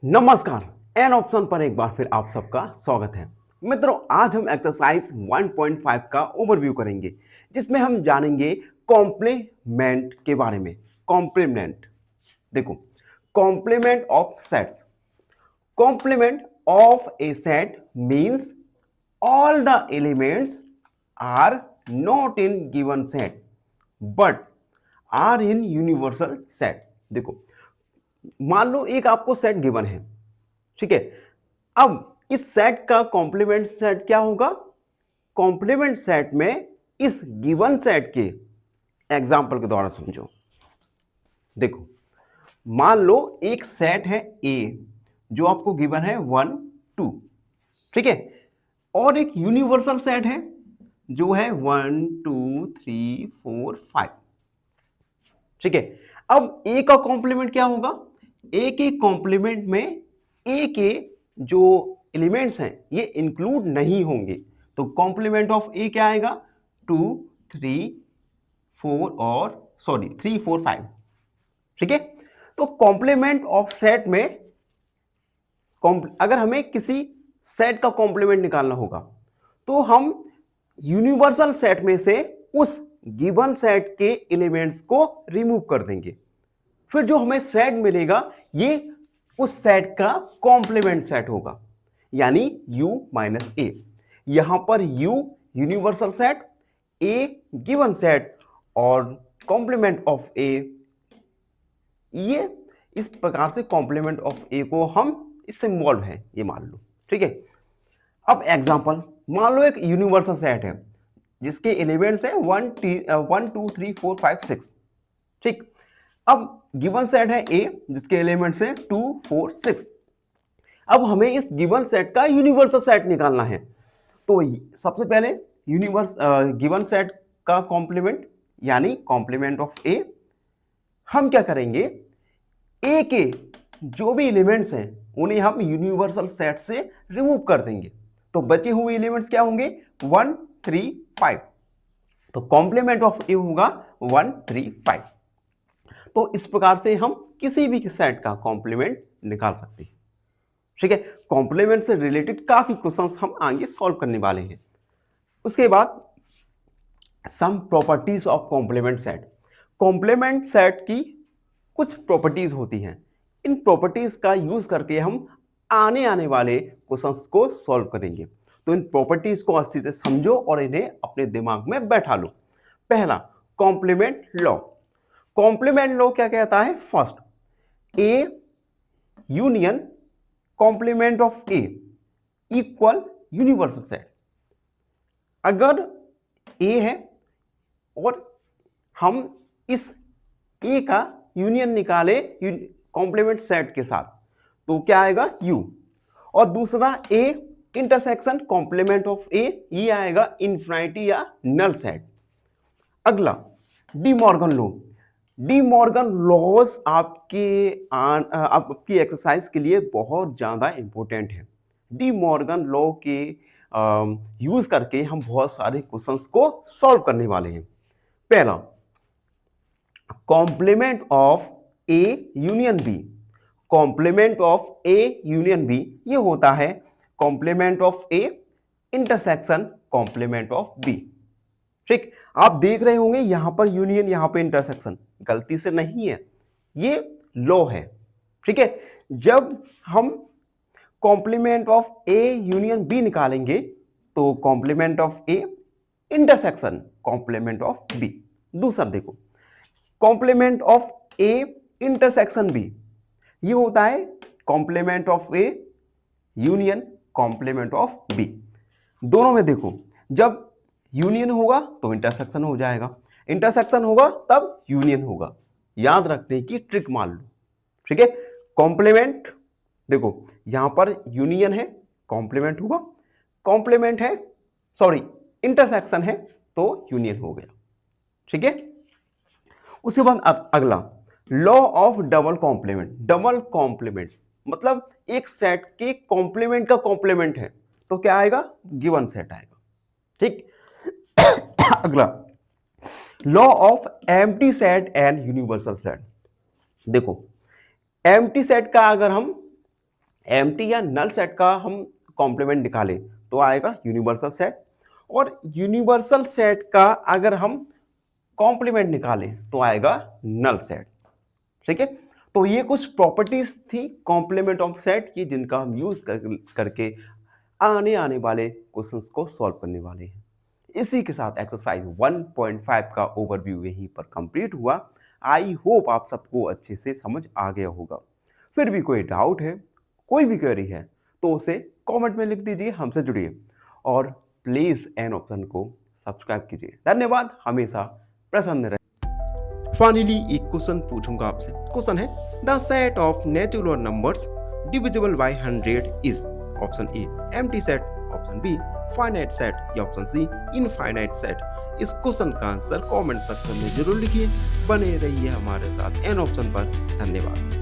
नमस्कार। An option पर एक बार फिर आप सबका स्वागत है। मित्रों, आज हम एक्सरसाइज 1.5 का ओवरव्यू करेंगे, जिसमें हम जानेंगे कॉम्प्लीमेंट के बारे में। कॉम्प्लीमेंट, देखो, complement of sets. Complement of a set means all the elements are not in given set but are in universal set। देखो, मान लो एक आपको सेट गिवन है, ठीक है। अब इस सेट का कॉम्प्लीमेंट सेट क्या होगा? कॉम्प्लीमेंट सेट में इस गिवन सेट के एग्जाम्पल के द्वारा समझो। देखो, मान लो एक सेट है ए जो आपको गिवन है 1 2, ठीक है, और एक यूनिवर्सल सेट है जो है 1 2 3 4 5, ठीक है। अब ए का कॉम्प्लीमेंट क्या होगा? ए के कॉम्प्लीमेंट में ए के जो एलिमेंट्स हैं ये इंक्लूड नहीं होंगे, तो कॉम्प्लीमेंट ऑफ ए क्या आएगा? 2 3 4 और 3 4 5, ठीक है। तो कॉम्प्लीमेंट ऑफ सेट में अगर हमें किसी सेट का कॉम्प्लीमेंट निकालना होगा तो हम यूनिवर्सल सेट में से उस गिवन सेट के एलिमेंट्स को रिमूव कर देंगे, फिर जो हमें सेट मिलेगा ये उस सेट का कॉम्प्लीमेंट सेट होगा, यानी U माइनस ए। यहां पर U universal set, A given set और कॉम्प्लीमेंट ऑफ A, ये इस प्रकार से कॉम्प्लीमेंट ऑफ A को हम इससे इन्वॉल्व है ये मान लो, ठीक है। अब एग्जांपल, मान लो एक यूनिवर्सल सेट है जिसके एलिमेंट्स है 1 2 3 4 5 6, ठीक। अब गिवन सेट है ए जिसके एलिमेंट्स है 2 4 6। अब हमें इस गिवन सेट का यूनिवर्सल सेट निकालना है, तो सबसे पहले गिवन सेट का कॉम्प्लीमेंट यानी कॉम्प्लीमेंट ऑफ ए, हम क्या करेंगे? ए के जो भी एलिमेंट्स हैं उन्हें हम यूनिवर्सल सेट से रिमूव कर देंगे, तो बचे हुए एलिमेंट्स क्या होंगे? 1 3 5। तो कॉम्प्लीमेंट ऑफ ए होगा 1 3 5। तो इस प्रकार से हम किसी भी सेट का कॉम्प्लीमेंट निकाल सकते हैं, ठीक है। कॉम्प्लीमेंट से रिलेटेड काफी क्वेश्चंस हम आगे सॉल्व करने वाले हैं। उसके बाद some properties of complement set. Complement set की कुछ प्रॉपर्टीज होती हैं, इन प्रॉपर्टीज का यूज करके हम आने वाले क्वेश्चंस को सॉल्व करेंगे। तो इन प्रॉपर्टीज को अच्छे से समझो और इन्हें अपने दिमाग में बैठा लो। पहला, कॉम्प्लीमेंट लॉ। कॉम्प्लीमेंट लॉ क्या कहता है? First, A union complement of A equal universal set. अगर ए है और हम इस ए का यूनियन निकाले कॉम्प्लीमेंट सेट के साथ, तो क्या आएगा? यू। और दूसरा, A intersection complement of A, ये आएगा इन्फिनिटी या नल सेट। अगला, De Morgan law. De Morgan laws आपकी एक्सरसाइज के लिए बहुत ज्यादा इंपॉर्टेंट है। डी मॉर्गन लॉ के यूज करके हम बहुत सारे क्वेश्चंस को सॉल्व करने वाले हैं। पहला, complement of A union B. Complement of A union B ये होता है complement of A intersection complement of B, ठीक। आप देख रहे होंगे यहां पर यूनियन, यहां पर इंटरसेक्शन, गलती से नहीं है, ये लॉ है, ठीक है। जब हम complement of A union B निकालेंगे तो complement of A intersection complement of B. दूसरा देखो, complement of A intersection B ये होता है complement of A union complement of B. दोनों में देखो, जब यूनियन होगा तो इंटरसेक्शन हो जाएगा, इंटरसेक्शन होगा तब यूनियन होगा। याद रखने की ट्रिक मान लो, ठीक है। कॉम्प्लीमेंट, देखो यहां पर यूनियन है, कॉम्प्लीमेंट होगा, कॉम्प्लीमेंट है, इंटरसेक्शन है तो यूनियन हो गया, ठीक है। उसके बाद अगला, law of double complement. Double complement मतलब एक सेट के कॉम्प्लीमेंट का कॉम्प्लीमेंट है तो क्या आएगा? गिवन सेट आएगा, ठीक। अगला, law of empty set and universal set. देखो, एम्प्टी सेट का अगर हम एम्प्टी या नल सेट का हम कॉम्प्लीमेंट निकालें तो आएगा यूनिवर्सल सेट, और यूनिवर्सल सेट का अगर हम कॉम्प्लीमेंट निकालें तो आएगा नल सेट। ठीक है, तो ये कुछ प्रॉपर्टीज थी कॉम्प्लीमेंट ऑफ सेट की, जिनका हम यूज करके आने वाले क्वेश्चंस को सॉल्व करने वाले हैं। इसी के साथ एक्सरसाइज 1.5 का ओवरव्यू यहीं पर कंप्लीट हुआ। आई होप आप सबको अच्छे से समझ आ गया होगा। फिर भी कोई डाउट है, कोई भी क्वेरी है, तो उसे कमेंट में लिख दीजिए, हमसे जुड़िए और प्लीज एन ऑप्शन को सब्सक्राइब कीजिए। धन्यवाद, हमेशा प्रसन्न रहे। फाइनली एक क्वेश्चन पूछूंगा आपसे। क्वेश्चन है, the set of natural numbers divisible by 100 is option A empty set, option be finite set या ऑप्शन सी इनफाइनाइट सेट। इस क्वेश्चन का आंसर कमेंट सेक्शन में जरूर लिखिए। बने रहिए हमारे साथ एन ऑप्शन पर। धन्यवाद।